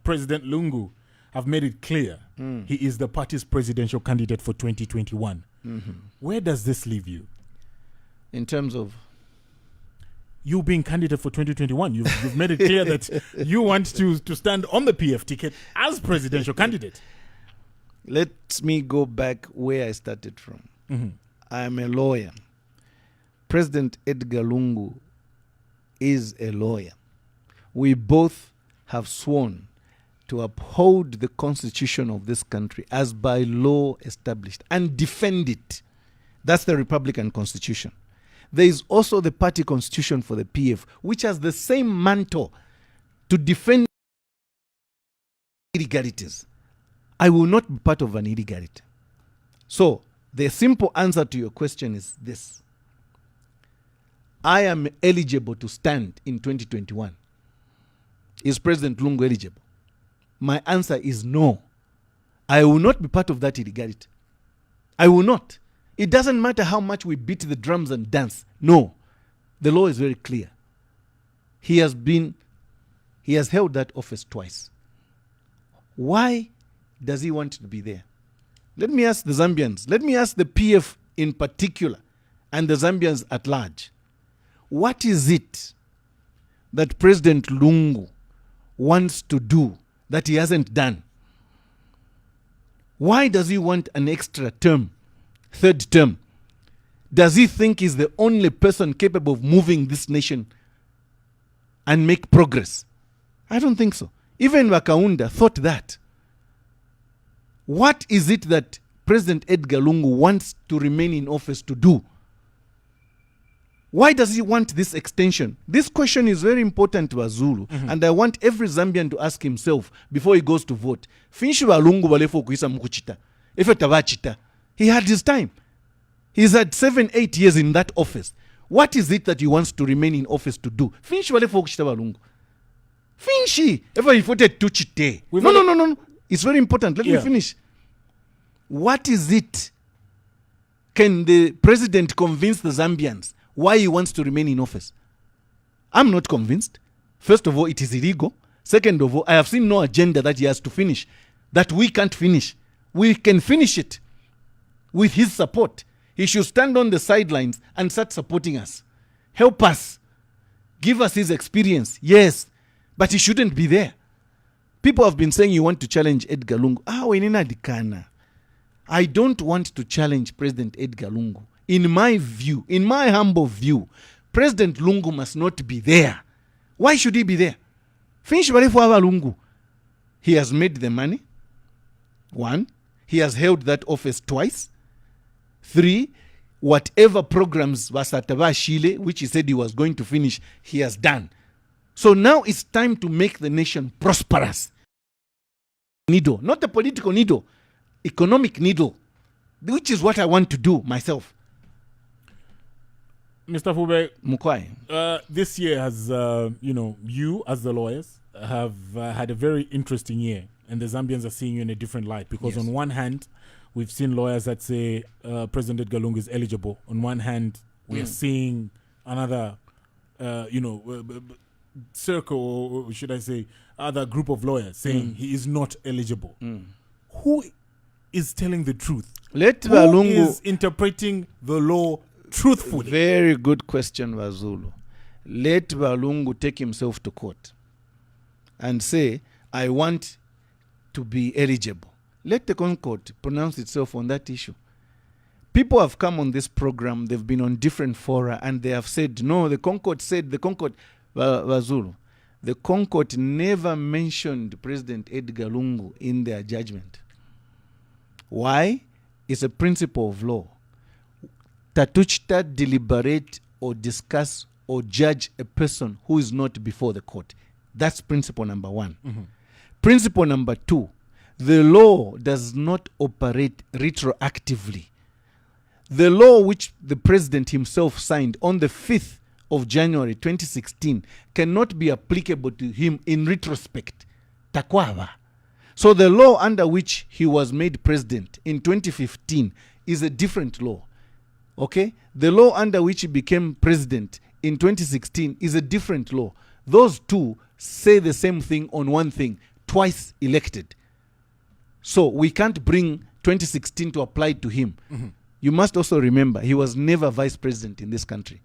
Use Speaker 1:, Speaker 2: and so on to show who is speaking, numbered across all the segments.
Speaker 1: President Lungu have made it clear he is the party's presidential candidate for 2021. Where does this leave you?
Speaker 2: In terms of?
Speaker 1: You being candidate for 2021. You've made it clear that you want to stand on the PF ticket as presidential candidate.
Speaker 2: Let me go back where I started from. I am a lawyer. President Edgar Lungu is a lawyer. We both have sworn to uphold the constitution of this country as by law established and defend it. That's the Republican Constitution. There is also the party constitution for the PF, which has the same mantle to defend irregularities. I will not be part of an irregularity. So, the simple answer to your question is this. I am eligible to stand in 2021. Is President Lungu eligible? My answer is no. I will not be part of that irregularity. I will not. It doesn't matter how much we beat the drums and dance. No. The law is very clear. He has held that office twice. Why does he want to be there? Let me ask the Zambians. Let me ask the PF in particular and the Zambians at large. What is it that President Lungu wants to do that he hasn't done? Why does he want an extra term, third term? Does he think he's the only person capable of moving this nation and make progress? I don't think so. Even Wakaunda thought that. What is it that President Edgar Lungu wants to remain in office to do? Why does he want this extension? This question is very important to Azulu, and I want every Zambian to ask himself before he goes to vote. He had his time. He's had 7-8 years in that office. What is it that he wants to remain in office to do? No. It's very important. Let me finish. What is it? Can the president convince the Zambians why he wants to remain in office? I'm not convinced. First of all, it is illegal. Second of all, I have seen no agenda that he has to finish, that we can't finish. We can finish it with his support. He should stand on the sidelines and start supporting us. Help us. Give us his experience. Yes, but he shouldn't be there. People have been saying you want to challenge Edgar Lungu. I don't want to challenge President Edgar Lungu. In my view, in my humble view, President Lungu must not be there. Why should he be there? Lungu. He has made the money. 1. He has held that office twice. 3. Whatever programs Wasataba Shile, which he said he was going to finish, he has done. So now it's time to make the nation prosperous. Needle, not a political needle, economic needle, which is what I want to do myself.
Speaker 1: Mr. Fube,
Speaker 2: Mukwai.
Speaker 1: This year has, you as the lawyers have had a very interesting year, and the Zambians are seeing you in a different light because on one hand, we've seen lawyers that say President Edgar Lungu is eligible. On one hand, we are seeing another, circle, or should I say, other group of lawyers saying he is not eligible. Who is telling the truth? Who is interpreting the law truthfully?
Speaker 2: Very good question, Wazulu. Let Lungu take himself to court and say, I want to be eligible. Let the Concord pronounce itself on that issue. People have come on this program, they've been on different fora, and they have said, no, the Concord said, Wazulu, the Concord never mentioned President Edgar Lungu in their judgment. Why? It's a principle of law. Tatuchta deliberate or discuss or judge a person who is not before the court. That's principle number 1. Principle number 2, the law does not operate retroactively. The law which the president himself signed on the 5th of January 2016 cannot be applicable to him in retrospect. Takwava. So the law under which he was made president in 2015 is a different law. Okay? The law under which he became president in 2016 is a different law. Those two say the same thing on one thing, twice elected. So we can't bring 2016 to apply to him. You must also remember, he was never vice president in this country.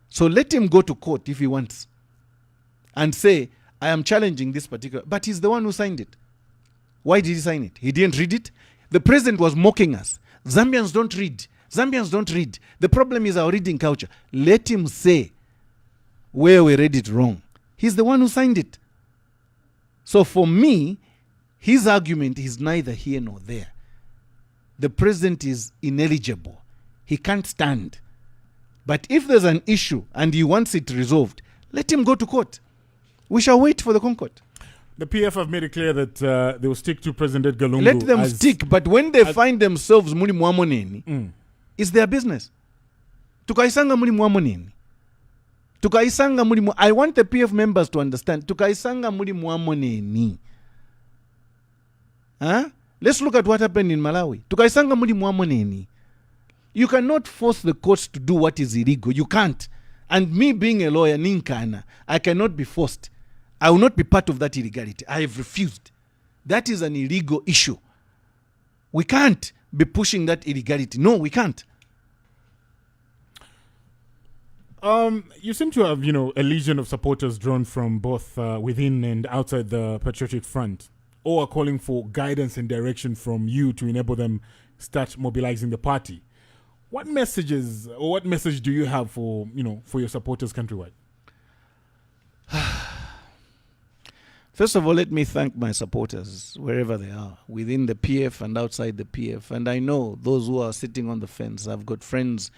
Speaker 2: So let him go to court if he wants and say, I am challenging this particular, but he's the one who signed it. Why did he sign it? He didn't read it. The president was mocking us. Zambians don't read. Zambians don't read. The problem is our reading culture. Let him say where we read it wrong. He's the one who signed it. So for me, his argument is neither here nor there. The president is ineligible. He can't stand. But if there's an issue and he wants it resolved, let him go to court. We shall wait for the Concord.
Speaker 1: The PF have made it clear that they will stick to President Lungu.
Speaker 2: Let them stick, but when they find themselves muli mwamoneni, it's their business. Tukaisanga muli mwamoneni. Tukaisanga muli I want the PF members to understand. Tukaisanga muli mwamoneni. Huh? Let's look at what happened in Malawi. Tukaisanga muli mwamoneni. You cannot force the courts to do what is illegal. You can't. And me being a lawyer, ninkana, I cannot be forced. I will not be part of that illegality. I have refused. That is an illegal issue. We can't be pushing that illegality. No, we can't.
Speaker 1: You seem to have, a legion of supporters drawn from both within and outside the Patriotic Front, all are calling for guidance and direction from you to enable them start mobilizing the party. What message do you have for your supporters countrywide?
Speaker 2: First of all, let me thank my supporters wherever they are, within the PF and outside the PF. And I know those who are sitting on the fence. I've got friends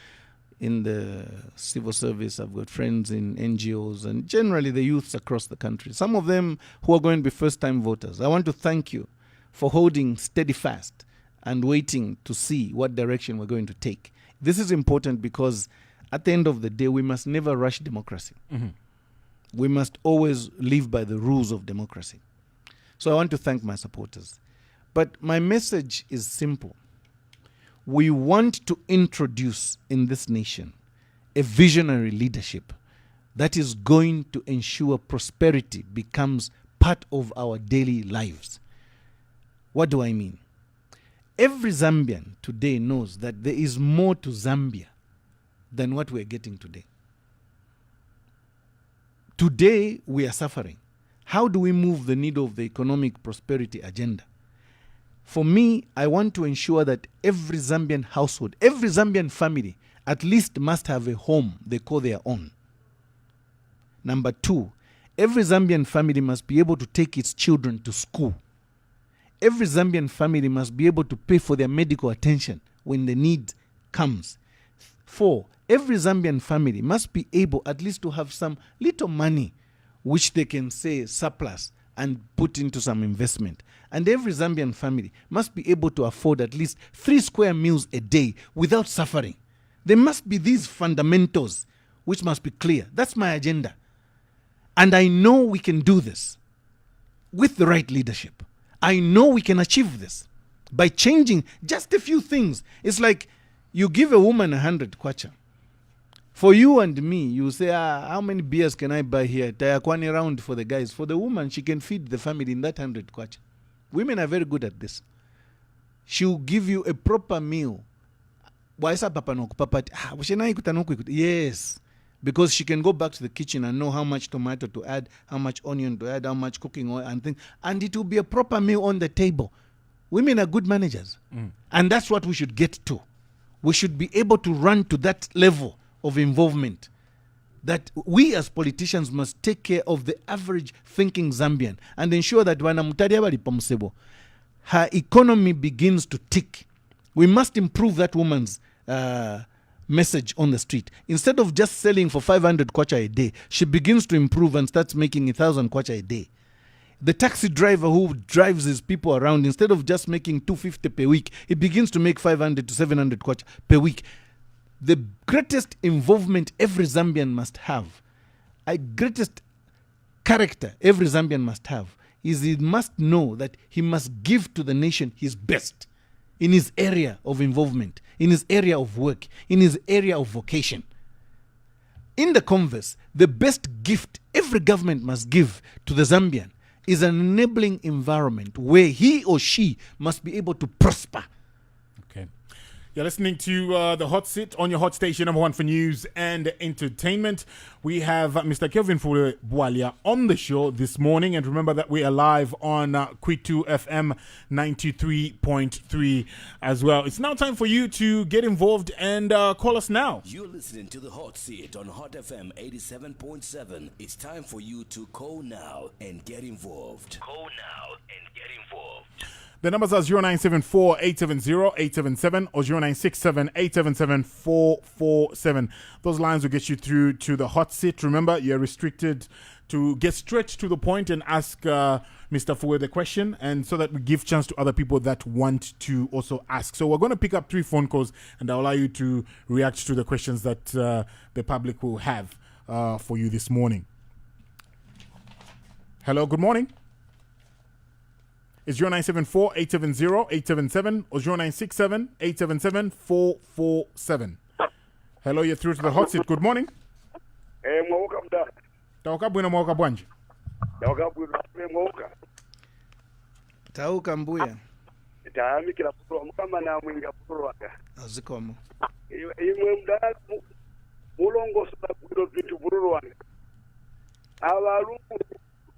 Speaker 2: in the civil service. I've got friends in NGOs and generally the youths across the country. Some of them who are going to be first-time voters. I want to thank you for holding steady fast and waiting to see what direction we're going to take. This is important because at the end of the day, we must never rush democracy. We must always live by the rules of democracy. So I want to thank my supporters. But my message is simple. We want to introduce in this nation a visionary leadership that is going to ensure prosperity becomes part of our daily lives. What do I mean? Every Zambian today knows that there is more to Zambia than what we're getting today. Today, we are suffering. How do we move the needle of the economic prosperity agenda? For me, I want to ensure that every Zambian household, every Zambian family, at least must have a home they call their own. Number two, every Zambian family must be able to take its children to school. Every Zambian family must be able to pay for their medical attention when the need comes. 4, every Zambian family must be able at least to have some little money which they can say surplus and put into some investment. And every Zambian family must be able to afford at least 3 square meals a day without suffering. There must be these fundamentals which must be clear. That's my agenda. And I know we can do this with the right leadership. I know we can achieve this by changing just a few things. It's like you give a woman 100 kwacha. For you and me, you say, how many beers can I buy here? Tayakwani round for the guys. For the woman, she can feed the family in that 100 kwacha. Women are very good at this. She'll give you a proper meal. Yes. Because she can go back to the kitchen and know how much tomato to add, how much onion to add, how much cooking oil and things. And it will be a proper meal on the table. Women are good managers. And that's what we should get to. We should be able to run to that level of involvement. That we as politicians must take care of the average thinking Zambian and ensure that when her economy begins to tick. We must improve that woman's message on the street. Instead of just selling for 500 kwacha a day, she begins to improve and starts making 1,000 kwacha a day. The taxi driver who drives his people around, instead of just making 250 per week, he begins to make 500 to 700 kwacha per week. The greatest involvement every Zambian must have, a greatest character every Zambian must have, is he must know that he must give to the nation his best in his area of involvement, in his area of work, in his area of vocation. In the converse, the best gift every government must give to the Zambian is an enabling environment where he or she must be able to prosper.
Speaker 1: Okay. You're listening to The Hot Seat on your hot station, number one for news and entertainment. We have Mr. Kelvin Bwalya on the show this morning. And remember that we are live on Q2 FM 93.3 as well. It's now time for you to get involved and call us now.
Speaker 3: You're listening to The Hot Seat on Hot FM 87.7. It's time for you to call now and get involved. Call now and get involved.
Speaker 1: The numbers are 0974-870-877 or 0967-877-447. Those lines will get you through to the hot seat. Remember, you're restricted to get straight to the point and ask Mr. Fube the question, and so that we give chance to other people that want to also ask. So we're going to pick up 3 phone calls, and I'll allow you to react to the questions that the public will have for you this morning. Hello, good morning. It's 0974-870-877 or 0967-877-447. Hello, you're through to the hot seat. Good morning. Tauka bwino mwaka bwanje.
Speaker 2: Tauka mbuya.
Speaker 4: Taamikira putro mukama na mwinga putro waka.
Speaker 2: Azikomo.
Speaker 4: Imwe mdala mulongo sura putro vitu putro waka. Abalungu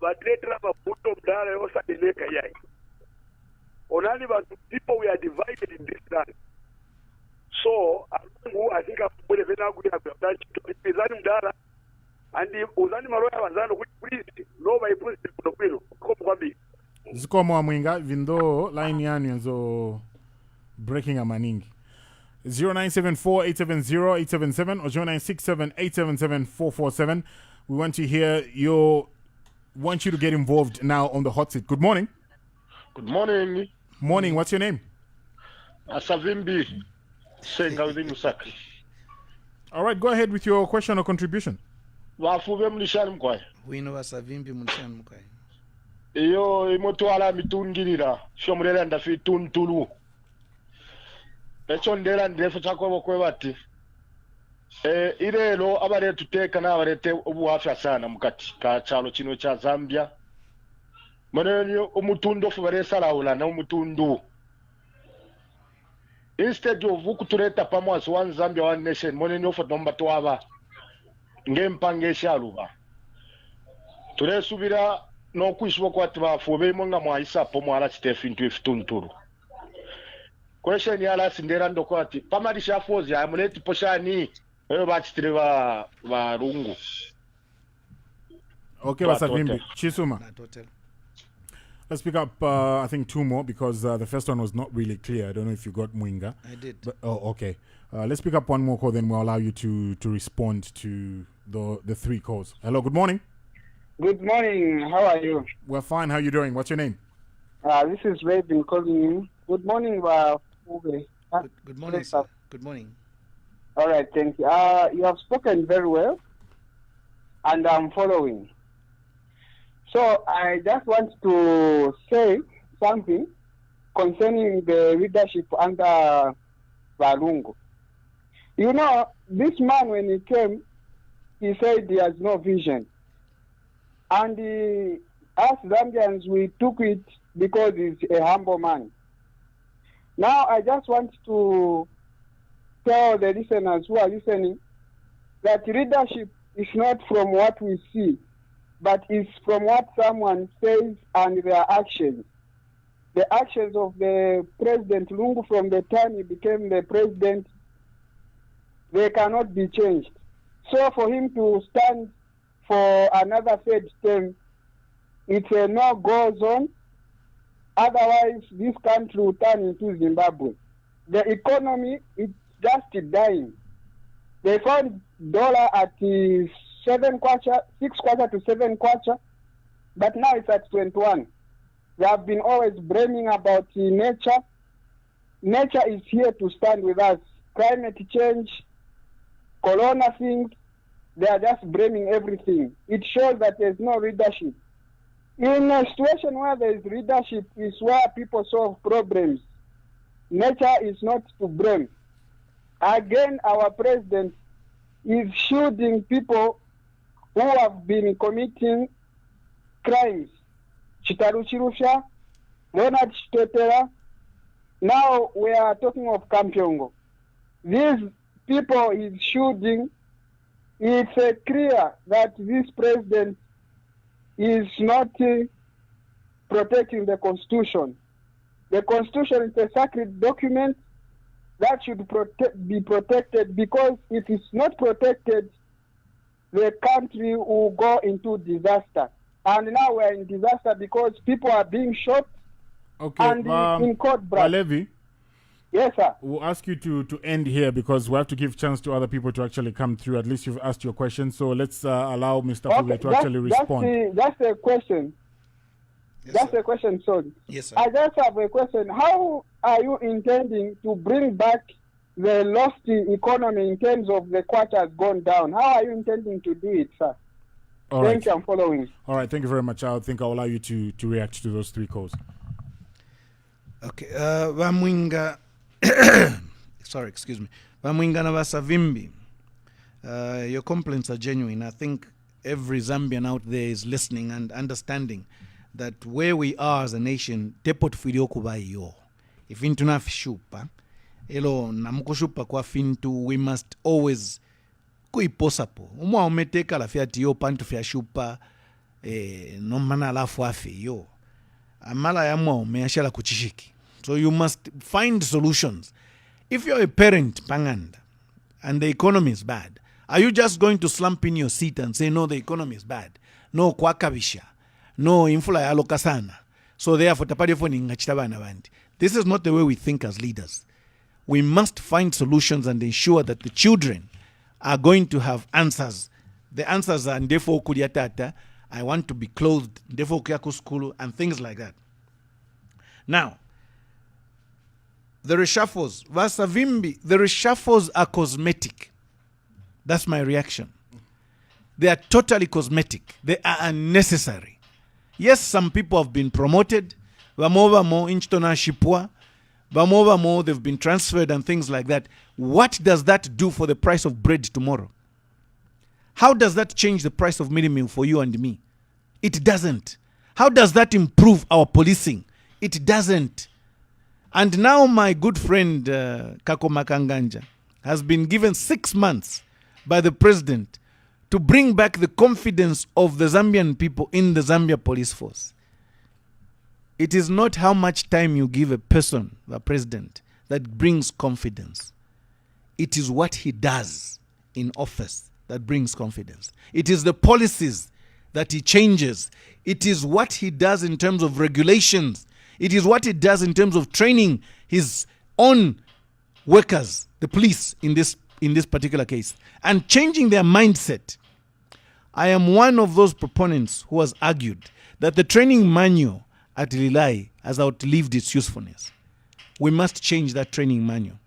Speaker 4: badletera baputo mdala yosa dineka yai. Only but people we are divided in this land. So, I think I've put a very good example. And the Uzani Maroya was on which please, nobody puts the Pino.
Speaker 1: Zikomo Amwinga, even though line yanions or breaking a maning. 0974-870-877 or 0967-877-447. We want to hear want you to get involved now on the hot seat. Good morning.
Speaker 5: Good morning.
Speaker 1: Morning, what's your name?
Speaker 5: Asavimbi Sengalvin Musaka.
Speaker 1: All right, go ahead with your question or contribution.
Speaker 5: Wafube mlishani mkwai.
Speaker 2: Wino Asavimbi mlishani mkwai.
Speaker 5: Iyo imotwala mitungirira shomurera ndafi tuntulu. Echo ndera ndefu chako bokwe bati. Irelo abare tuteka na abarete obuafya sana mukati ka chalo chino cha Zambia. Manenyo umutundo fubare salawula na umutundo. Instead of ukutureta pamwe one Zambia one nation monenyo fo nomba twaba. Ngempange shaluba. Turesubira no kwishwa kwati bafube monga mwaisa po mwala Stephen Twifunturu. Question yala sindera ndokwati pamalisha fozi ya muleti poshani eyo bachitire ba Lungu.
Speaker 1: Okay, Wasavimbi. Chisuma. Let's pick up, I think, 2 more because the first one was not really clear. I don't know if you got Mwinga.
Speaker 2: I did.
Speaker 1: But, okay. Let's pick up 1 more call, then we'll allow you to respond to the 3 calls. Hello, good morning.
Speaker 4: Good morning. How are you?
Speaker 1: We're fine. How are you doing? What's your name?
Speaker 4: This is Raven calling you. Good morning,
Speaker 2: Good morning, sir. Good morning.
Speaker 4: All right, thank you. You have spoken very well, and I'm following. So I just want to say something concerning the leadership under Lungu. You know, this man, when he came, he said he has no vision. And us Zambians, we took it because he's a humble man. Now I just want to tell the listeners who are listening that leadership is not from what we see, but it's from what someone says and their actions. The actions of the President Lungu from the time he became the president, they cannot be changed. So for him to stand for another 3rd term, it's a no-go zone. Otherwise, this country will turn into Zimbabwe. The economy is just dying. They found dollar at 6 kwacha to 7 kwacha, but now it's at 21. They have been always blaming about nature. Nature is here to stand with us. Climate change, corona things, they are just blaming everything. It shows that there's no leadership. In a situation where there is leadership is where people solve problems. Nature is not to blame. Again, our president is shooting people who have been committing crimes. Chitaru Chirusha, Leonard Chitetera. Now we are talking of Kampyongo. These people is shooting. It's clear that this president is not protecting the Constitution. The Constitution is a sacred document that should be protected, because if it's not protected, the country will go into disaster. And now we're in disaster because people are being shot and in court.
Speaker 1: Levi,
Speaker 4: yes, sir.
Speaker 1: We'll ask you to end here because we have to give chance to other people to actually come through. At least you've asked your question, so let's allow Mr. Fube to actually respond.
Speaker 4: That's a question. Yes, that's a question, sorry.
Speaker 2: Yes, sir.
Speaker 4: I just have a question. How are you intending to bring back the lost economy in terms of the quarter has gone down? How are you intending to do it, sir? Thank you, I'm following.
Speaker 1: All right, thank you very much. I think I'll allow you to react to those three calls.
Speaker 2: Okay, Vamwinga, sorry, excuse me. Vamwinga Navasavimbi, your complaints are genuine. I think every Zambian out there is listening and understanding that where we are as a nation, depot filiokubayo. If intuna fishupa, elo namukushupa kwa fintu, we must always kuiposapo. Umwa umeteka la fiati yo pantu fia shupa, no mana la fuafi yo. Amala ya mwa umeashala kuchishiki. So you must find solutions. If you're a parent, Panganda, and the economy is bad, are you just going to slump in your seat and say, no, the economy is bad? No, kwakabisha. No, infula ya lokasana. So therefore, this is not the way we think as leaders. We must find solutions and ensure that the children are going to have answers. The answers are ndefo kuliatata, I want to be clothed, ndefo kyaku school, and things like that. Now, the reshuffles, Vasavimbi, the reshuffles are cosmetic. That's my reaction. They are totally cosmetic. They are unnecessary. Yes, some people have been promoted. Vamova mo inchtona shipwa. Vamova mo they've been transferred and things like that. What does that do for the price of bread tomorrow? How does that change the price of minimum for you and me? It doesn't. How does that improve our policing? It doesn't. And now my good friend Kako Makanganja has been given 6 months by the president to bring back the confidence of the Zambian people in the Zambia police force. It is not how much time you give a person, the president, that brings confidence. It is what he does in office that brings confidence. It is the policies that he changes. It is what he does in terms of regulations. It is what he does in terms of training his own workers, the police in this particular case, and changing their mindset. I am one of those proponents who has argued that the training manual at Lilai has outlived its usefulness. We must change that training manual.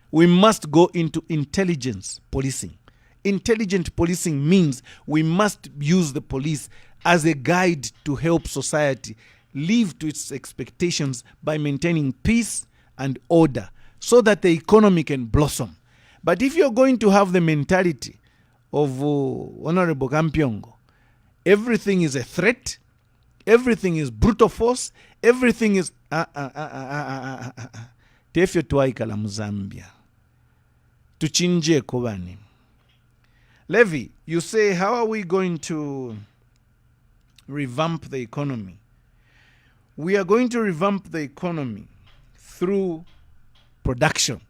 Speaker 2: We must go into intelligence policing. Intelligent policing means we must use the police as a guide to help society live to its expectations by maintaining peace and order so that the economy can blossom. But if you're going to have the mentality of Honorable Kampyongo, everything is a threat, everything is brutal force, everything is tefyo twaikala mu Zambia tuchinje kobani. Levi, you say, how are we going to revamp the economy? We are going to revamp the economy through production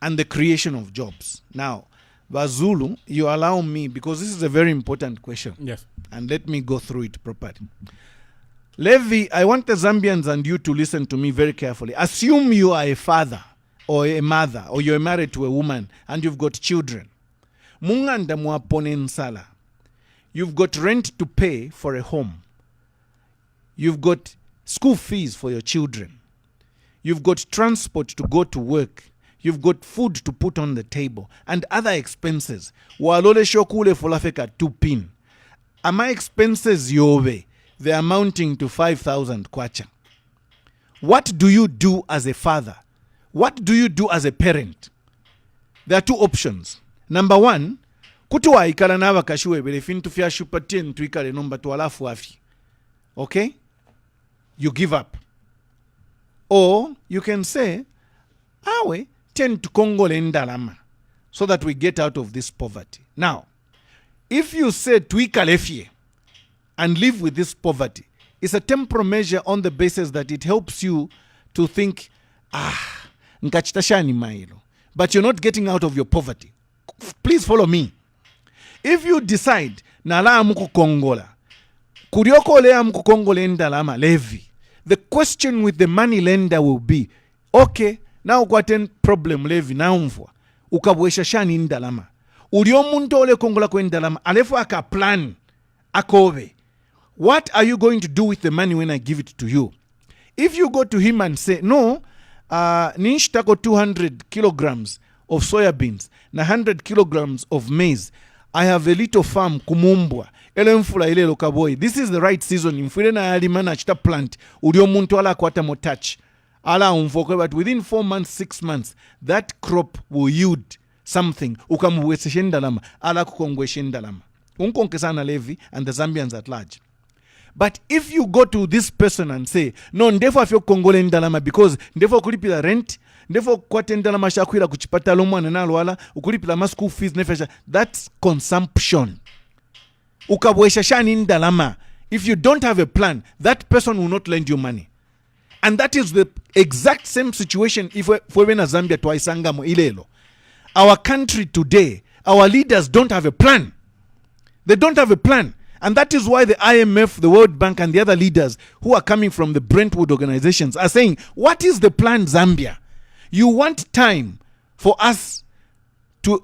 Speaker 2: and the creation of jobs. Now, Bazulu, you allow me, because this is a very important question.
Speaker 1: Yes.
Speaker 2: And let me go through it properly. Levi, I want the Zambians and you to listen to me very carefully. Assume you are a father or a mother, or you're married to a woman and you've got children. Munganda muapone sala. You've got rent to pay for a home. You've got school fees for your children. You've got transport to go to work. You've got food to put on the table and other expenses. Walole shokule folafeka 2 pin. Ama expenses yobe, they're amounting to 5,000 kwacha. What do you do as a father? What do you do as a parent? There are 2 options. Number one, kuti waikala n'abakashiwebere fintu fyashupa 10 twikale nomba twalafu afi. Okay? You give up. Or you can say, awe, 10 tukongole ndalama, so that we get out of this poverty. Now, if you say twikalefie and live with this poverty, it's a temporal measure on the basis that it helps you to think, nkachitashani mailo. But you're not getting out of your poverty. Please follow me. If you decide, nala amuku kongola, kurioko le amuku kongole ndalama levi, the question with the money lender will be, okay, now kwaten problem levi na umfwa, ukabwesha shani ndalama. Uriyo muntu ole kongola kwe ndalama, alefu aka plan, akobe. What are you going to do with the money when I give it to you? If you go to him and say, no, nishtako 200 kilograms of soya beans, na 100 kilograms of maize, I have a little farm kumumbwa. This is the right season. Plant. But within 4 months, 6 months, that crop will yield something. And the Zambians at large. But if you go to this person and say, no, ndefo afyo kongole ndalama because ndefo kulipila rent, ndefo kwate ndalama shakwira kuchipata lomwa na nalwala, ukulipila ma school fees nefesha, that's consumption. Ukabwesha shani ndalama. If you don't have a plan, that person will not lend you money. And that is the exact same situation if we're in Zambia twaisangamo ilelo. Our country today, our leaders don't have a plan. They don't have a plan. And that is why the IMF, the World Bank, and the other leaders who are coming from the Brentwood organizations are saying, what is the plan, Zambia? You want time for us to,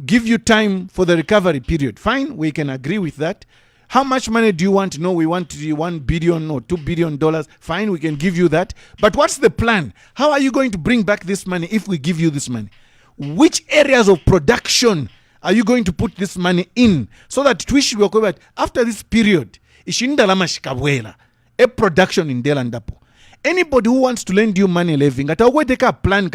Speaker 2: give you time for the recovery period. Fine, we can agree with that. How much money do you want? No, we want $1 billion or $2 billion. Fine, we can give you that. But what's the plan? How are you going to bring back this money if we give you this money? Which areas of production are you going to put this money in so that after this period, a production in Delandapo? Anybody who wants to lend you money living at a take a plan and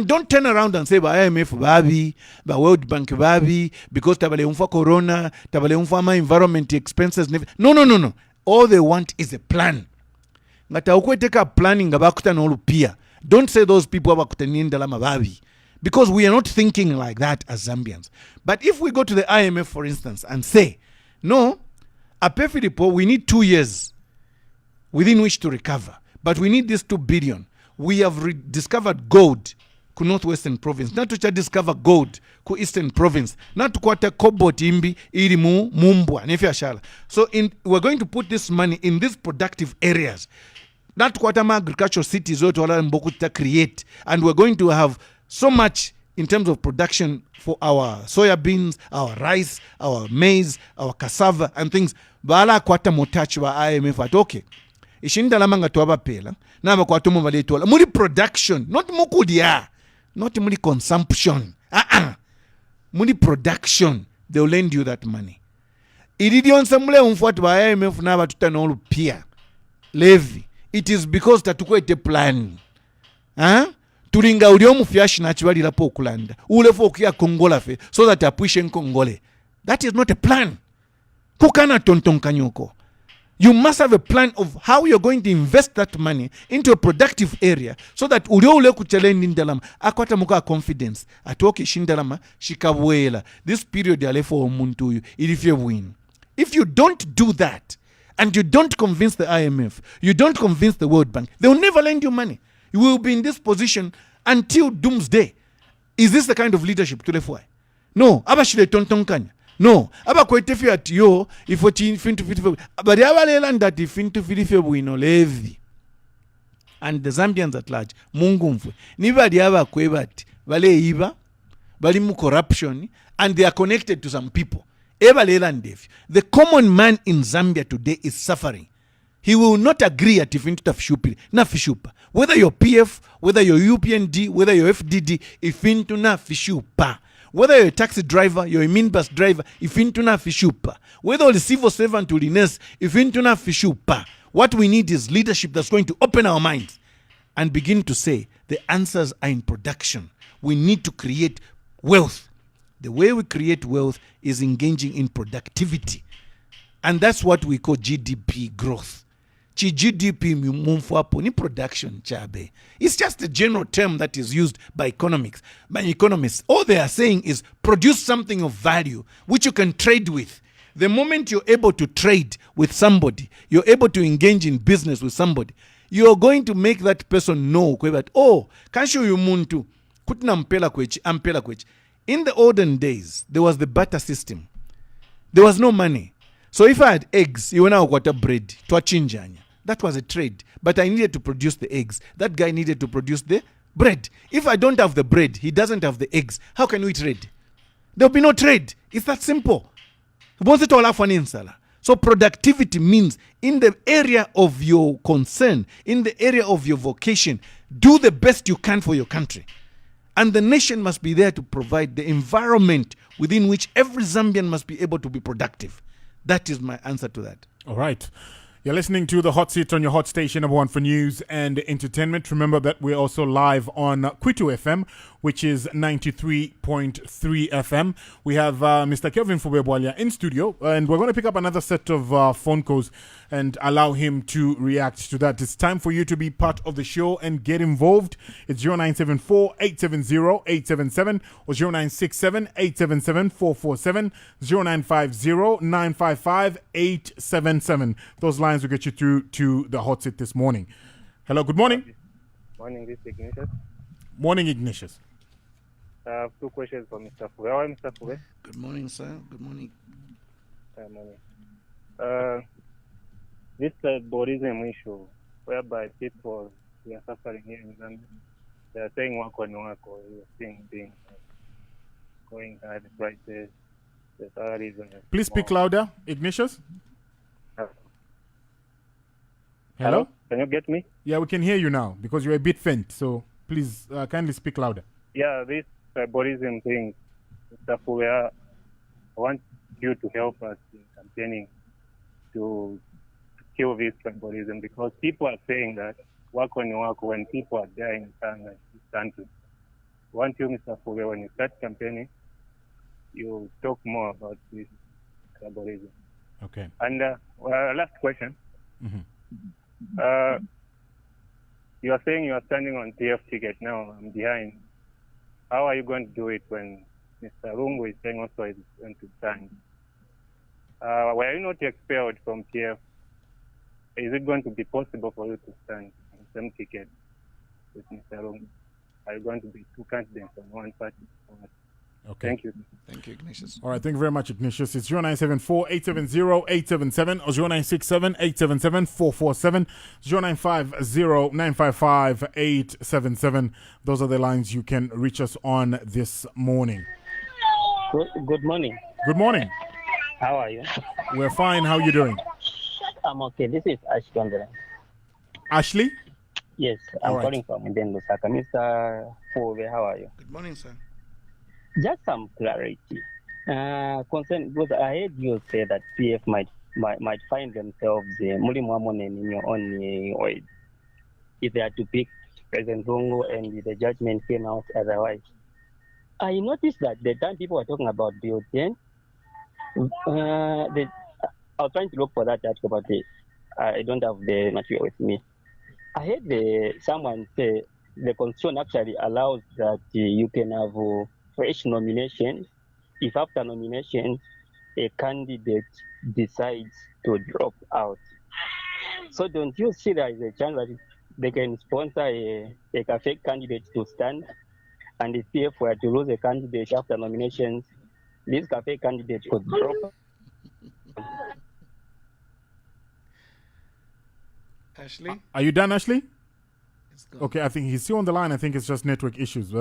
Speaker 2: don't turn around and say by IMF babi, by World Bank babi, because tabaleumfa corona, tabaleumfa environment expenses. No. All they want is a plan. Take a planning about don't say those people about babi. Because we are not thinking like that as Zambians. But if we go to the IMF, for instance, and say, no, Apefilipo, we need 2 years within which to recover. But we need this 2 billion. We have discovered gold ku Northwestern Province. Not to discover gold ku Eastern Province. Not to kwata cobalt imbi irimu mumbwa nefya shala. So we're going to put this money in these productive areas. Not to kwata agricultural cities or to create. And we're going to have so much in terms of production for our soya beans, our rice, our maize, our cassava and things. Bala kwata motachi wa IMF at okay. Ishinda lamanga tuwaba pela. Na makwatu mwale tuwala. Muri production. Not mukudia. Not muri consumption. Muri production. They'll lend you that money. Iridion samule umfuatu wa IMF na batuta na ulu pia. Levy. It is because tatukwete plan. Tulinga uliomu fiashi na chiwali lapo ukulanda. Ulefo ukia kongola fe. So that apuishe nkongole. That is not a plan. Kukana tonton kanyoko. You must have a plan of how you're going to invest that money into a productive area so that ulio ule kuchelendi ndalama. Akwata muka confidence. Atoke shindalama shikabwela. This period ya lefo omuntu yu. Ilifye win. If you don't do that and you don't convince the IMF, you don't convince the World Bank, they will never lend you money. You will be in this position until doomsday. Is this the kind of leadership to lefwa? No. Aba shile tontonkanya. No. Aba kwetefi at yo ifo chi fintu filife. But aba leland that fintu filife wino levi. And the Zambians at large, mungu mfwe. Nibadi aba kwebati. Bale iba. Bali mu corruption. And they are connected to some people. Eba leland defi. The common man in Zambia today is suffering. He will not agree at ifintu tafishupi. Na fishupa. Whether you're PF, whether you're UPND, whether you're FDD, ifintu na fishupa. Whether you're a taxi driver, you're a minibus driver, ifintu na fishupa. Whether you're a civil servant or a nurse, ifintu na fishupa. What we need is leadership that's going to open our minds and begin to say the answers are in production. we need to create wealth. The way we create wealth is engaging in productivity. And that's what we call GDP growth. GDP ni production chabe. It's just a general term that is used by economists. All they are saying is produce something of value which you can trade with. The moment you're able to trade with somebody, you're able to engage in business with somebody, you're going to make that person know that, oh, kasho yumuntu kutina mpela kwechi. In the olden days, there was the barter system. There was no money. So if I had eggs, you want to bread, twachinjanya. That was a trade. But I needed to produce the eggs. That guy needed to produce the bread. If I don't have the bread, he doesn't have the eggs. How can we trade? There'll be no trade. It's that simple. So productivity means in the area of your concern, in the area of your vocation, do the best you can for your country. And the nation must be there to provide the environment within which every Zambian must be able to be productive. That is my answer to that.
Speaker 1: All right. You're listening to The Hot Seat on your hot station, number one for news and entertainment. Remember that we're also live on Kwitu FM, which is 93.3 FM. We have Mr. Kelvin Bwalya in studio, and we're going to pick up another set of phone calls and allow him to react to that. It's time for you to be part of the show and get involved. It's 0974-870-877 or 0967-877-447, 0950-955-877. Those lines will get you through to the hot seat this morning. Hello, good morning.
Speaker 6: Morning, this is Ignatius.
Speaker 1: Morning, Ignatius.
Speaker 6: I have two questions for Mr. Fube. How are you, Mr. Fube?
Speaker 2: Good morning, sir. Good morning.
Speaker 6: Morning. This tribalism issue, whereby people we are suffering here in Zambia, they are saying work on work, or we are seeing things going high, the prices, the salaries.
Speaker 1: Please speak louder, Ignatius. Hello?
Speaker 6: Can you get me?
Speaker 1: Yeah, we can hear you now because you're a bit faint. So please kindly speak louder.
Speaker 6: Yeah, this tribalism thing, Mr. Fube, I want you to help us in campaigning to kill this tribalism, because people are saying that work on your work when people are dying in this country. I want you, Mr. Fube, when you start campaigning, you talk more about this tribalism.
Speaker 1: Okay.
Speaker 6: And last question.
Speaker 1: Mm-hmm.
Speaker 6: You are saying you are standing on TF ticket now. I'm behind. How are you going to do it when Mr. Lungu is saying also is going to stand? Were you not expelled from TF? Is it going to be possible for you to stand on the same ticket with Mr. Lungu? Are you going to be two candidates on one party?
Speaker 1: Okay.
Speaker 6: Thank you.
Speaker 2: Thank you, Ignatius.
Speaker 1: All right, thank you very much, Ignatius. It's 0974-870-877 or 0967-877-447, 0950-955-877. Those are the lines you can reach us on this morning.
Speaker 7: Good morning.
Speaker 1: Good morning.
Speaker 7: How are you?
Speaker 1: We're fine. How are you doing?
Speaker 7: I'm okay. This is Ashley on the line.
Speaker 1: Ashley?
Speaker 7: Yes, I'm
Speaker 1: right.
Speaker 7: calling from Nden Lusaka. Mr. Fube, how are you?
Speaker 2: Good morning, sir.
Speaker 7: Just some clarity. Concern, because I heard you say that PF might find themselves in your own oil if they are to pick President Lungu and the judgment came out otherwise. I noticed that the time people were talking about Bill 10, I was trying to look for that article, but I don't have the material with me. I heard someone say the constitution actually allows that you can have fresh nominations if after nominations a candidate decides to drop out. So don't you see there is a chance that they can sponsor a fake candidate to stand, and if PF were to lose a candidate after nominations, this cafe candidate could drop?
Speaker 2: Ashley?
Speaker 1: Are you done, Ashley? Okay, I think he's still on the line. I think it's just network issues.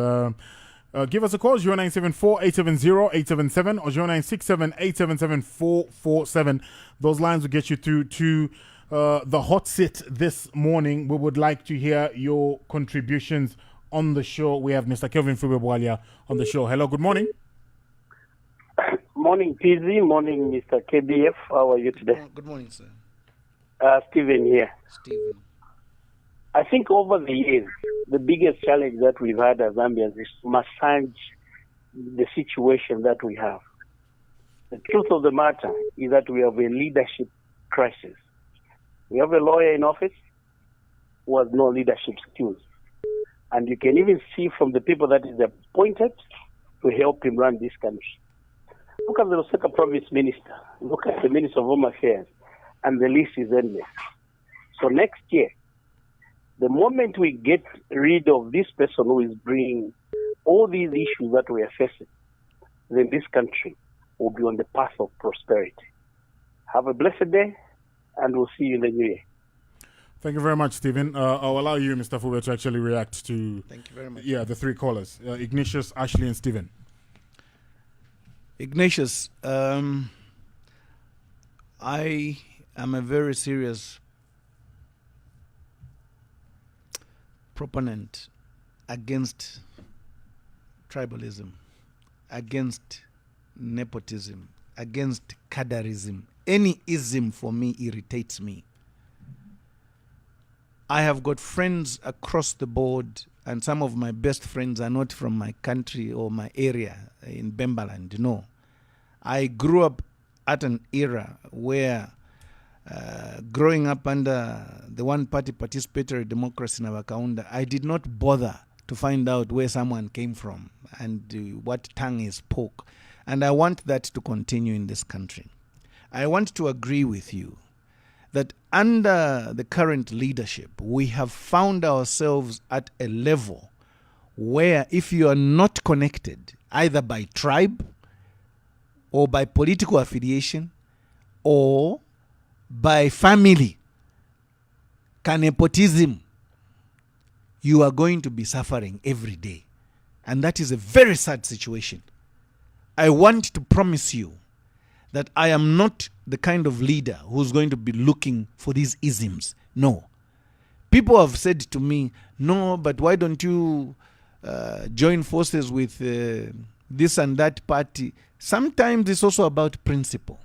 Speaker 1: Give us a call, 0974-870-877 or 0967-877-447. Those lines will get you through to the hot seat this morning. We would like to hear your contributions on the show. We have Mr. Kelvin Bwalya on the show. Hello, good morning.
Speaker 8: Morning, PZ. Morning, Mr. KBF. How are you today?
Speaker 2: Good morning, sir.
Speaker 8: Stephen here.
Speaker 2: Stephen.
Speaker 8: I think over the years, the biggest challenge that we've had as Zambians is to massage the situation that we have. The truth of the matter is that we have a leadership crisis. We have a lawyer in office who has no leadership skills. And you can even see from the people that is appointed to help him run this country. Look at the Lusaka Province Minister. Look at the Minister of Home Affairs. And the list is endless. So next year, the moment we get rid of this person who is bringing all these issues that we are facing, then this country will be on the path of prosperity. Have a blessed day, and we'll see you in the new year.
Speaker 1: Thank you very much, Stephen. I'll allow you, Mr. Fube, to actually react to
Speaker 2: Thank you very much.
Speaker 1: The three callers, Ignatius, Ashley, and Stephen.
Speaker 2: Ignatius, I am a very serious proponent against tribalism, against nepotism, against cadarism. Any ism for me irritates me. I have got friends across the board, and some of my best friends are not from my country or my area in Bembaland. No. I grew up at an era where growing up under the one-party participatory democracy in Avakaunda, I did not bother to find out where someone came from and what tongue he spoke. And I want that to continue in this country. I want to agree with you that under the current leadership, we have found ourselves at a level where if you are not connected, either by tribe or by political affiliation or by family, nepotism, you are going to be suffering every day. And that is a very sad situation. I want to promise you that I am not the kind of leader who's going to be looking for these isms. No. People have said to me, no, but why don't you join forces with this and that party? Sometimes it's also about principle.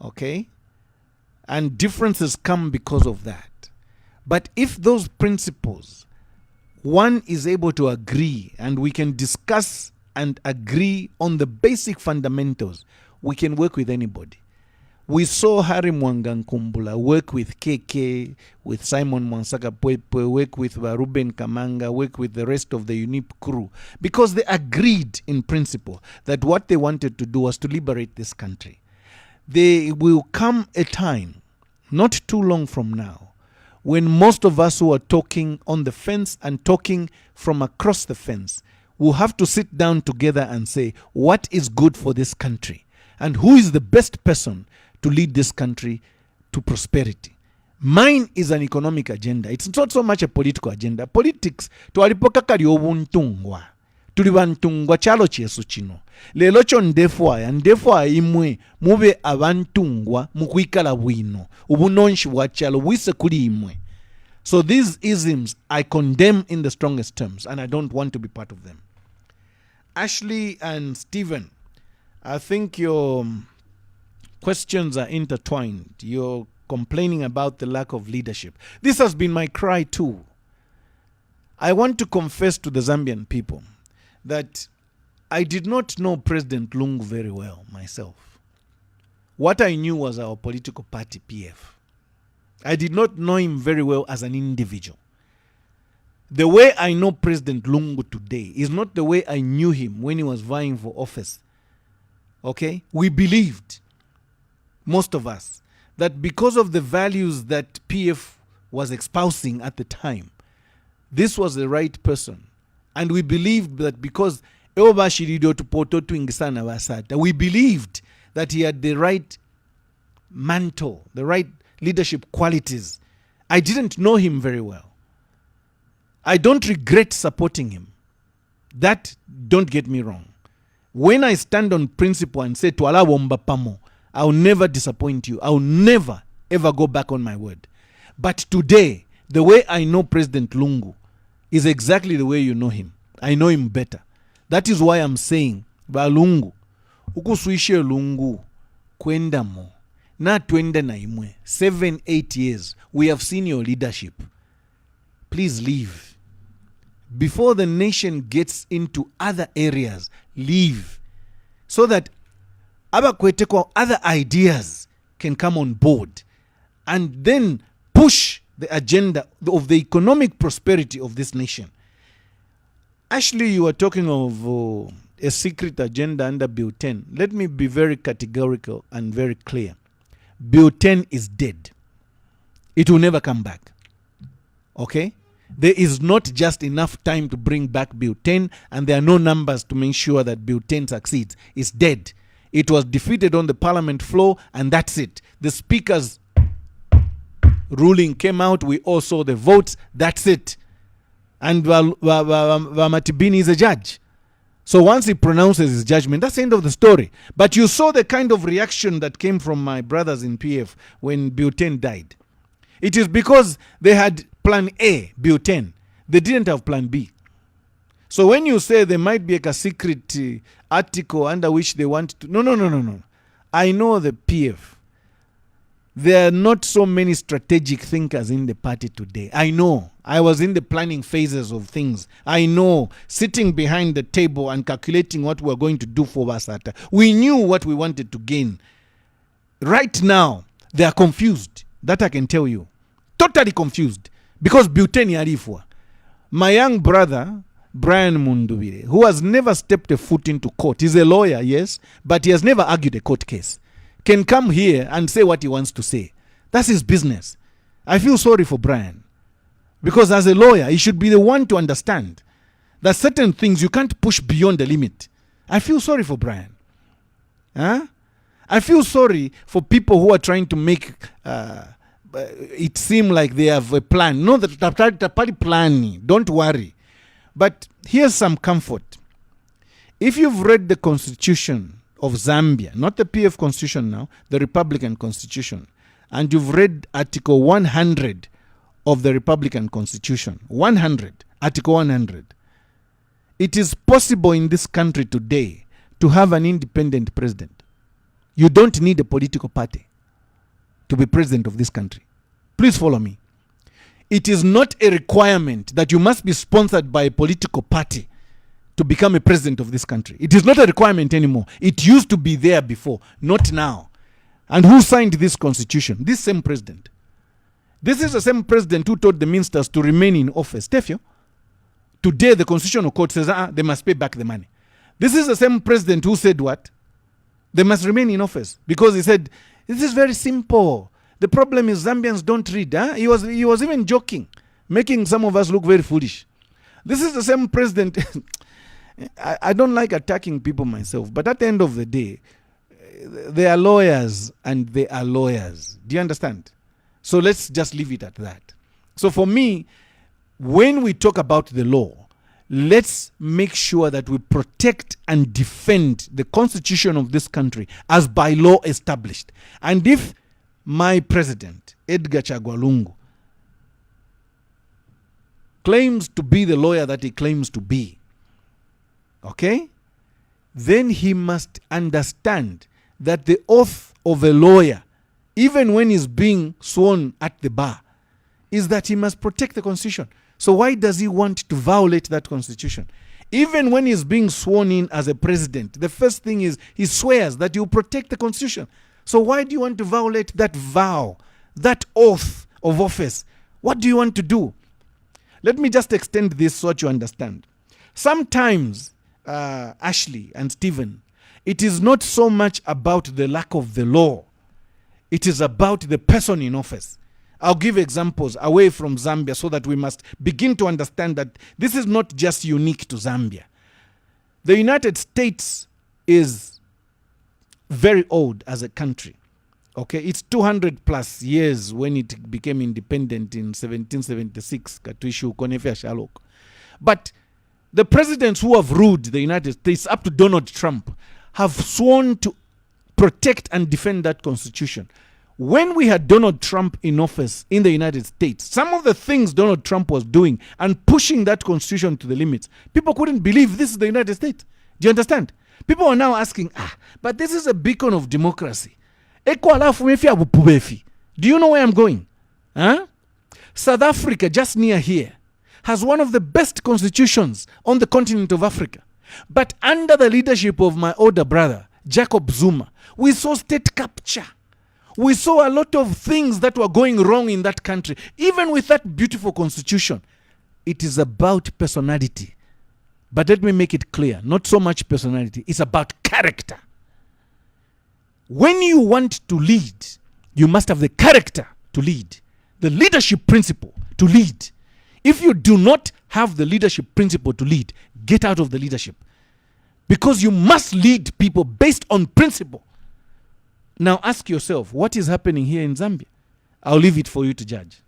Speaker 2: Okay? And differences come because of that. But if those principles, one is able to agree and we can discuss and agree on the basic fundamentals, we can work with anybody. We saw Harry Mwangankumbula work with KK, with Simon Mwansaka Pwepwe, work with Ruben Kamanga, work with the rest of the UNIP crew, because they agreed in principle that what they wanted to do was to liberate this country. There will come a time, not too long from now, when most of us who are talking on the fence and talking from across the fence will have to sit down together and say, what is good for this country? And who is the best person to lead this country to prosperity? Mine is an economic agenda. It's not so much a political agenda. Politics, twalipoka kali obuntungwa. Tuli bantungwa chalo chesu chino. Lelo cho ndefwa imwe mube abantungwa mukwikala bwino. Ubunonshi wa chalo wise kuli imwe. So these isms I condemn in the strongest terms, and I don't want to be part of them. Ashley and Stephen, I think your questions are intertwined. You're complaining about the lack of leadership. This has been my cry too. I want to confess to the Zambian people that I did not know President Lungu very well myself. What I knew was our political party, PF. I did not know him very well as an individual. The way I know President Lungu today is not the way I knew him when he was vying for office. Okay? We believed, most of us, that because of the values that PF was espousing at the time, this was the right person. And we believed that because we believed that he had the right mantle, the right leadership qualities. I didn't know him very well. I don't regret supporting him. That, don't get me wrong. When I stand on principle and say, Tuala womba pamo, I'll never disappoint you. I'll never, ever go back on my word. But today, the way I know President Lungu is exactly the way you know him. I know him better. That is why I'm saying, Lungu, ukusuishe Lungu, kwenda mo, na twende na imwe, 7-8 years, we have seen your leadership. please leave. Before the nation gets into other areas, leave. So that other ideas can come on board and then push the agenda of the economic prosperity of this nation. Actually, you are talking of a secret agenda under Bill 10. Let me be very categorical and very clear. Bill 10 is dead. It will never come back. Okay? There is not just enough time to bring back Bill 10, and there are no numbers to make sure that Bill 10 succeeds. It's dead. It was defeated on the parliament floor, and that's it. The speaker's ruling came out. We all saw the votes. That's it. And Vamatibini is a judge. So once he pronounces his judgment, that's the end of the story. But you saw the kind of reaction that came from my brothers in PF when Bill 10 died. It is because they had plan A, Bill 10. They didn't have plan B. So when you say there might be a secret article under which they want to... No. I know the PF. There are not so many strategic thinkers in the party today. I know. I was in the planning phases of things. I know. Sitting behind the table and calculating what we're going to do for Basata. We knew what we wanted to gain. Right now, they are confused. That I can tell you. Totally confused. Because Buteni Arifwa. My young brother, Brian Mundubire, who has never stepped a foot into court. He's a lawyer, yes, but he has never argued a court case. Can come here and say what he wants to say. That's his business. I feel sorry for Brian. Because as a lawyer, he should be the one to understand that certain things you can't push beyond the limit. I feel sorry for Brian. I feel sorry for people who are trying to make it seem like they have a plan. No, the party plan. Don't worry. But here's some comfort. If you've read the Constitution of Zambia, not the PF Constitution now, the Republican Constitution, and you've read Article 100 of the Republican Constitution, 100, Article 100, it is possible in this country today to have an independent president. You don't need a political party to be president of this country. Please follow me. It is not a requirement that you must be sponsored by a political party to become a president of this country. It is not a requirement anymore. It used to be there before, not now. And who signed this constitution? This same president. This is the same president who told the ministers to remain in office. Tefio. Today the constitutional court says they must pay back the money. This is the same president who said what? They must remain in office. Because he said, this is very simple. The problem is Zambians don't read. He was even joking, making some of us look very foolish. This is the same president. I don't like attacking people myself, but at the end of the day, they are lawyers and they are lawyers. Do you understand? So let's just leave it at that. So for me, when we talk about the law, let's make sure that we protect and defend the constitution of this country as by law established. And if my president, Edgar Chagwa Lungu, claims to be the lawyer that he claims to be, okay, then he must understand that the oath of a lawyer, even when he's being sworn at the bar, is that he must protect the constitution. So why does he want to violate that constitution? Even when he's being sworn in as a president, the first thing is he swears that you protect the constitution. So why do you want to violate that vow, that oath of office? What do you want to do? Let me just extend this so that you understand. Sometimes, Ashley and Stephen, it is not so much about the lack of the law. It is about the person in office. I'll give examples away from Zambia so that we must begin to understand that this is not just unique to Zambia. The United States is very old as a country. Okay, it's 200 plus years when it became independent in 1776. But the presidents who have ruled the United States up to Donald Trump have sworn to protect and defend that constitution. When we had Donald Trump in office in the United States, some of the things Donald Trump was doing and pushing that constitution to the limits, people couldn't believe this is the United States. Do you understand? People are now asking, but this is a beacon of democracy. Do you know where I'm going? South Africa, just near here, has one of the best constitutions on the continent of Africa. But under the leadership of my older brother, Jacob Zuma, we saw state capture. We saw a lot of things that were going wrong in that country. Even with that beautiful constitution, it is about personality. But let me make it clear, not so much personality, it's about character. When you want to lead, you must have the character to lead, the leadership principle to lead. If you do not have the leadership principle to lead, get out of the leadership. Because you must lead people based on principle. Now ask yourself, what is happening here in Zambia? I'll leave it for you to judge.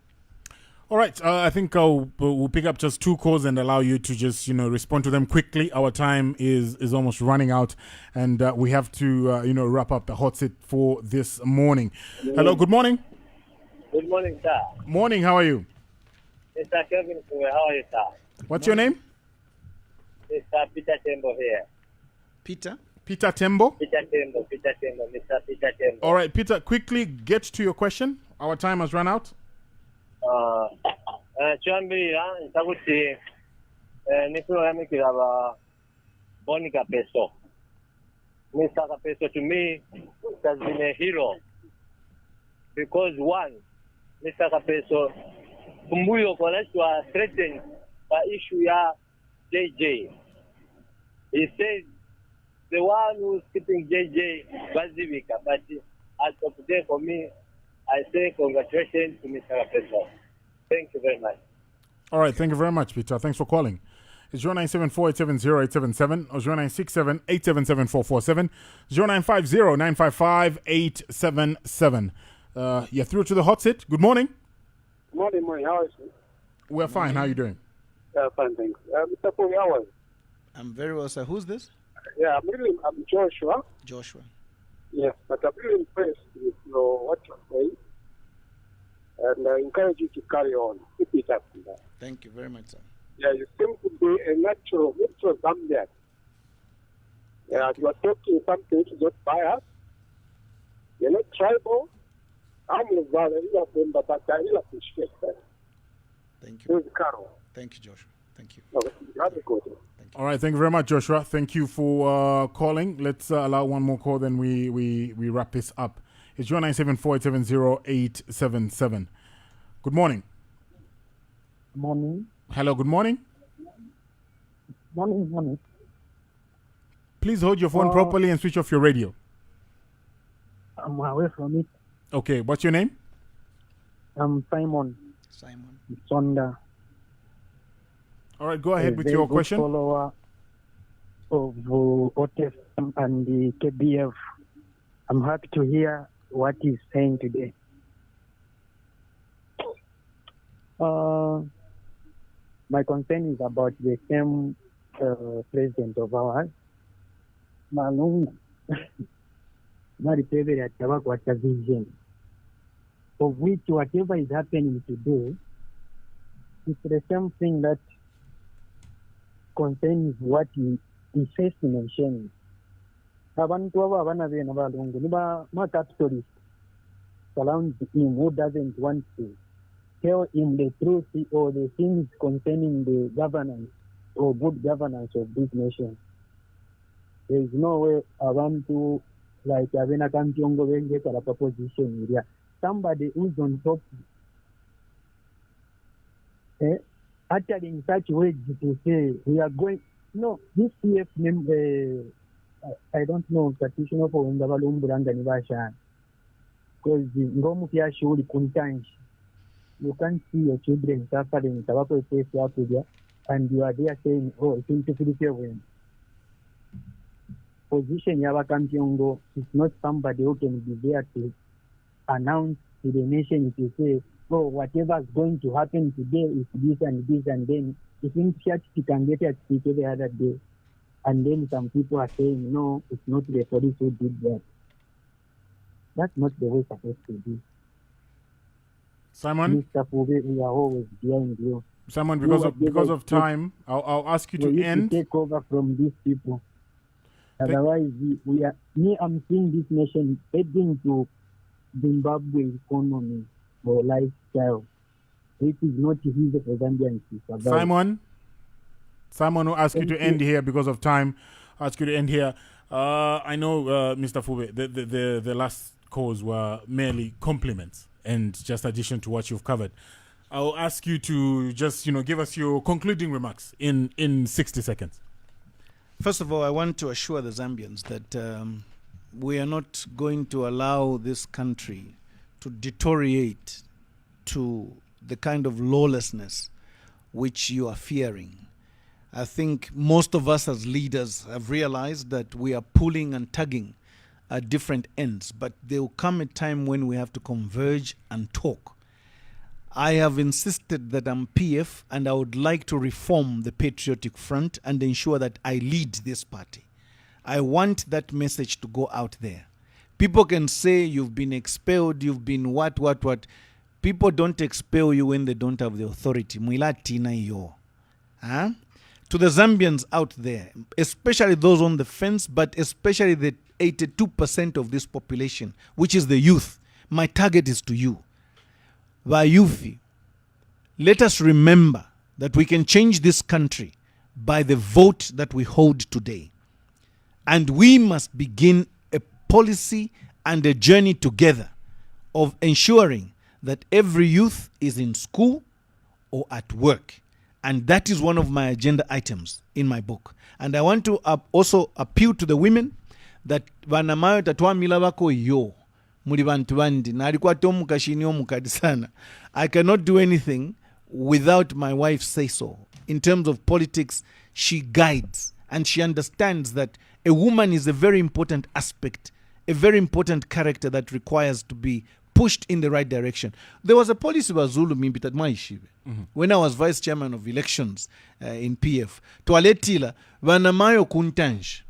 Speaker 1: All right, I think we'll pick up just 2 calls and allow you to just, respond to them quickly. Our time is almost running out, and we have to, wrap up the hot seat for this morning. Hello, good morning.
Speaker 9: Good morning, sir.
Speaker 1: Morning, how are you?
Speaker 9: Mr. Kelvin Bwalya, how are you, sir?
Speaker 1: What's your name?
Speaker 9: Mr. Peter Tembo here.
Speaker 2: Peter?
Speaker 1: Peter Tembo?
Speaker 9: Mr. Peter Tembo.
Speaker 1: All right, Peter, quickly get to your question. Our time has run out.
Speaker 9: Chambira, ntakuti nikulamikira ba Monica Peso. Mr. Peso to me has been a hero because one, Mr. Peso, kumbuyo kwa was threatened by issue ya JJ. He said the one who's keeping JJ Bazivika, but as of today for me, I say congratulations to Mr. Peso. Thank you very much.
Speaker 1: All right, thank you very much, Peter. Thanks for calling. It's 0974-870-877 or 0967-877-447, 0950-955-877. You're through to the hot seat. Good morning.
Speaker 10: Morning. How are you?
Speaker 1: We're fine. How are you doing?
Speaker 10: Fine, thanks. Mr. Bwalya, how are you?
Speaker 2: I'm very well, sir. Who's this?
Speaker 10: Yeah, I'm Joshua.
Speaker 2: Joshua.
Speaker 10: Yes, but I'm really impressed with what you're saying. And I encourage you to carry on. Keep it up.
Speaker 2: Thank you very much, sir.
Speaker 10: Yeah, you seem to be a natural Zambian. Yeah, you are talking something which is not biased. You're not tribal. I'm but I really appreciate that.
Speaker 2: Thank you.
Speaker 10: Carol.
Speaker 2: Thank you, Joshua. Thank you.
Speaker 10: Okay, have a good day.
Speaker 1: All right, thank you very much, Joshua. Thank you for calling. Let's allow one more call, then we wrap this up. It's 0974-870-877. Good morning.
Speaker 11: Morning.
Speaker 1: Hello, good morning.
Speaker 11: Morning.
Speaker 1: Please hold your phone properly and switch off your radio.
Speaker 11: I'm away from it.
Speaker 1: Okay, what's your name?
Speaker 11: I'm Simon. Sonda.
Speaker 1: All right, go ahead with your question.
Speaker 11: Follower of OTF and the KBF. I'm happy to hear what he's saying today. My concern is about the same president of ours, Lungu. Not favorite what a vision. Of which whatever is happening today, it's the same thing that concerns what he says to mention. Abantu aba abana bena balungu niba capitalist surround him who doesn't want to tell him the truth or the things concerning the governance or good governance of this nation. There is no way abantu like Avena Kampiongo will get a proposition area. Somebody who's on top uttering such words to say we are going. No, this CF member, I don't know, practitioner for Ndabalumburanga Nivashan. Because you can't see your children suffering, and you are there saying, oh, it's into Philippines. Position Yava Kampiongo is not somebody who can be there to announce to the nation to say, oh, whatever is going to happen today is this and this, and then if in church you can get a speak every other day. And then some people are saying, no, it's not the police who did that. That's not the way it's supposed to be.
Speaker 1: Simon?
Speaker 11: Mr. Fube, we are always behind you.
Speaker 1: Simon, because of time, I'll ask you to end.
Speaker 11: To take over from these people. Otherwise, I'm seeing this nation heading to Zimbabwe economy or lifestyle. it is not easy for Zambians to survive.
Speaker 1: Simon will ask you to end here because of time. Ask you to end here. I know, Mr. Fube, the last calls were merely compliments and just addition to what you've covered. I'll ask you to just, give us your concluding remarks in 60 seconds.
Speaker 2: First of all, I want to assure the Zambians that we are not going to allow this country to deteriorate to the kind of lawlessness which you are fearing. I think most of us as leaders have realized that we are pulling and tugging at different ends, but there will come a time when we have to converge and talk. I have insisted that I'm PF and I would like to reform the Patriotic Front and ensure that I lead this party. I want that message to go out there. People can say you've been expelled, you've been what. People don't expel you when they don't have the authority. Huh? To the Zambians out there, especially those on the fence, but especially the 82% of this population, which is the youth, my target is to you. Vayufi, let us remember that we can change this country by the vote that we hold today. And we must begin a policy and a journey together of ensuring that every youth is in school or at work. And that is one of my agenda items in my book. And I want to also appeal to the women that vanamayo tatwamila bako yo muri bantu bandi nalikuwa tomukashini omukadi sana. I cannot do anything without my wife say so. In terms of politics, she guides and she understands that a woman is a very important aspect, a very important character that requires to be pushed in the right direction. There was a policy by Zulu Mimbita Maishibe when I was vice chairman of elections in PF. Toaletila vanamayo kuntanj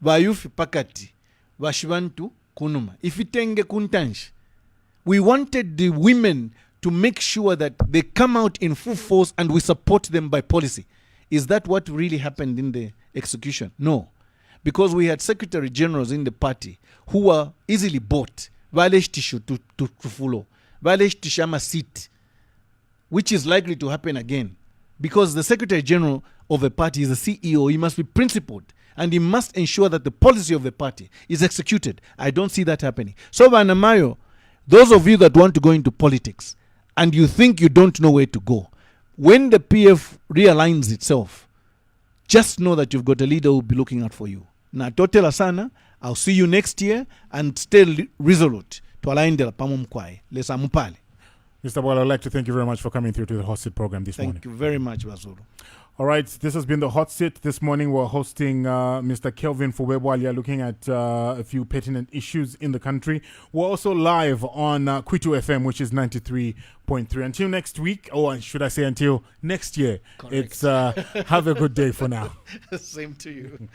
Speaker 2: vayufi pakati vashibantu kunuma ifitenge kuntanj. We wanted the women to make sure that they come out in full force and we support them by policy. Is that what really happened in the execution? No. Because we had secretary generals in the party who were easily bought. Valesh tissue to follow. Valesh tishama seat, which is likely to happen again. Because the secretary general of a party is a CEO. He must be principled. And he must ensure that the policy of the party is executed. I don't see that happening. So, Vanamayo, those of you that want to go into politics and you think you don't know where to go, when the PF realigns itself, just know that you've got a leader who will be looking out for you. Na totela sana, I'll see you next year and stay resolute to align the pamumkwai. Lesa mupale.
Speaker 1: Mr. Bwalya, I'd like to thank you very much for coming through to the Hot Seat program this morning.
Speaker 2: Thank you very much, Bazulu.
Speaker 1: All right, this has been the Hot Seat. This morning we're hosting Mr. Kelvin Bwalya, looking at a few pertinent issues in the country. We're also live on Kwitu FM, which is 93.3. Until next week, or should I say until next year, correct. It's have a good day for now.
Speaker 2: Same to you.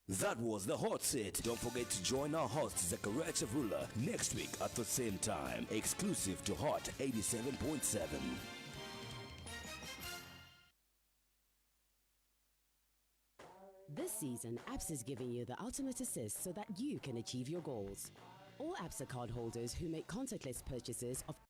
Speaker 3: That was the Hot Seat. Don't forget to join our host, Zachariah Chavula, next week at the same time. Exclusive to Hot 87.7.
Speaker 12: This season, Apps is giving you the ultimate assist so that you can achieve your goals. All APSA card holders who make contactless purchases of